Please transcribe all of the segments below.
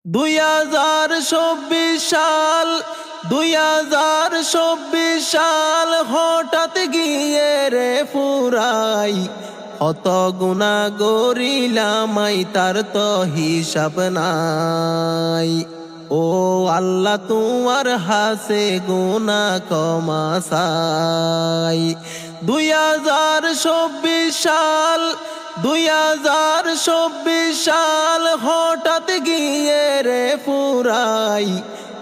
2024 সাল 2024 সাল হঠাৎ গিয়ে রে ফুরাই, কত গুনাহ গরিলাম তার তো হিসাব নাই। ও আল্লাহ তোমার হাসে গুনাহ ক্ষমা চাই। 2024 সাল হঠাৎ গিয়ে রে ফুরাই,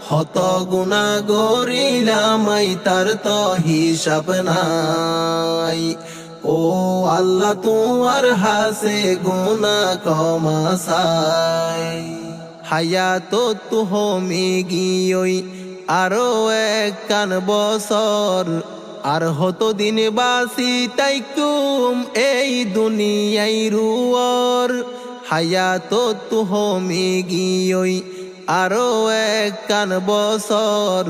কত গুনাহ গরিলাম তার তো হিসাব নাই। ও আল্লাহ তোমার হাসে গুনাহ ক্ষমা চাই। হায়াত তো হমি গিয়ই আরো একখান বছর, আর হতো দিন বাসি তাইকুম এই দুনিয়াই রুয়ার। হায়াত তো হমি গিয়ই আরো একখান বছর,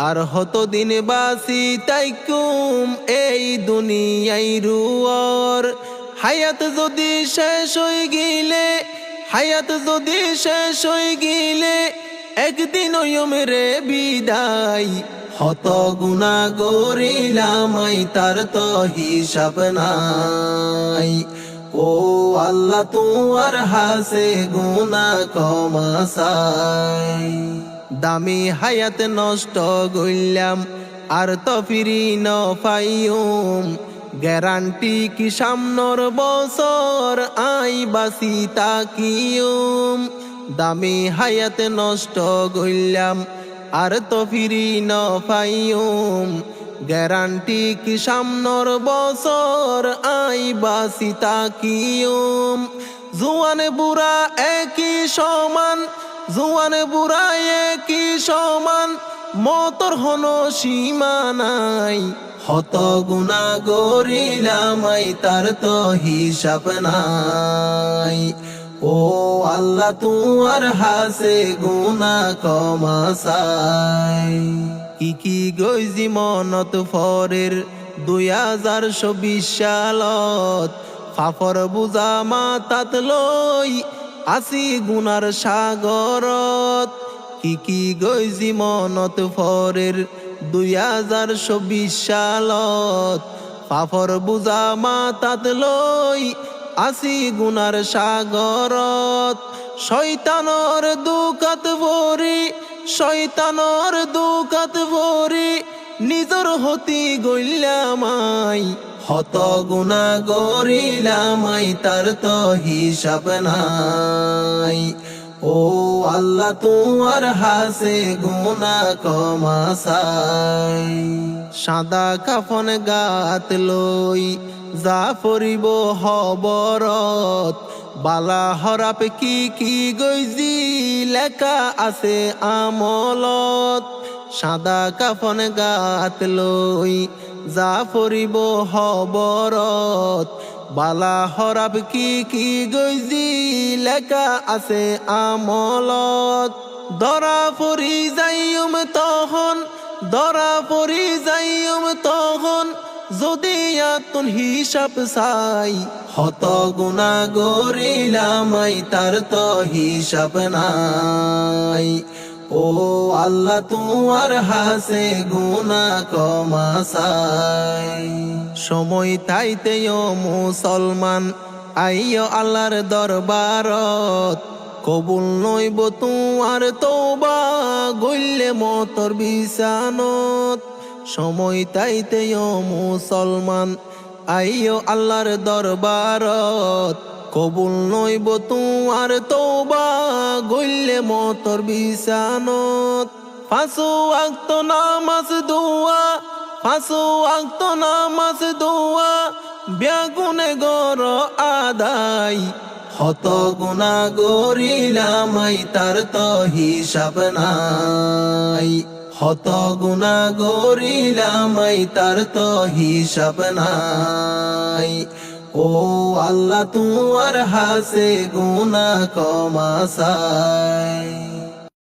আর হতো দিন বাসি তাইকুম এই দুনিয়াই রুয়ার। হায়াত যদি শেষ হয়ে গেলে, হায়াত যদি শেষ হয়ে গেলে, একদিন ওমরে বিদায়। হত গুনাহ গরিলাম তার তো হিসাব নাই। ও আল্লাহ তোমার হাসে গুনাহ ক্ষমা চাই। দামি হায়াত নষ্ট গইলাম আর তো ফিরি ন পাইম, গ্যারান্টি কি সামনের বছর আই বাসি তাকিয়ম। দামি হায়াত নষ্ট গইলাম আর তো ফিরি ন পাইম, গ্যারান্টি কি সামনের বছর আই বাসি তাকিয়ম। জুয়ান বুড়া একই সমান, জুয়ান বুড়া একই সমান, মতর হন সীমা নাই। হত গুনাহ গরিলাম তার তো হিসাব নাই। ও আল্লাহ তোমার হাসে গুনাহ ক্ষমা চাই। কি গইজি মনত ফরের 2024 সালত, ফাফর বুজা মাতাত লই আসি গুনার সাগরত। কি গইজি মনত ফরের 2024 সালত, ফাফর বুজা মাতাত লই আসি গুনার সাগরত। শয়তানর দুকাত ভরি, শয়তানর দুকাত ভরি, নিজর হতি গইলামাই। হত গুনাহ গরিলাম তার তো হিসাব নাই। ও আল্লাহ তোমার হাসে গুনাহ ক্ষমা চাই। সাদা কাফন গাত লই যা পরিব হবরত, বালা হরাপ কি গইজি লেখা আছে আমলত। সাদা কাফন গাত লই যা পরিব হবরত, বালা হরাপ কি গইজি লেখা আছে আমলত। ধরা পরি যাইম তখন, ধরা পরি যাইম তখন, যদি আতুন হিসাব চাই। হত গুনাহ গরিলাম তার তো হিসাব নাই। ও আল্লাহ তোমার হাসে গুনাহ ক্ষমা চাই। সময় তাইতেও মুসলমান আইও আল্লাহর দরবারত, কবুল নইব তোমার তওবা গইলে মতর বিছানত। সময় তাইতেও মুসলমান আইও আল্লাহর দরবারত, কবুল নইব তোমার তওবা গইলে মতর বিছানত। 5 ওয়াক্ত নামাজ দোয়া, 5 ওয়াক্ত নামাজ দোয়া, ব্যাগুনে গর আদায়। হত গুনাহ গরিলাম তার তো হিসাব নাই। হত গুনাহ গরিলাম তার তো হিসাব নাই। ও আল্লাহ তোমার হাসে গুনাহ ক্ষমা চাই।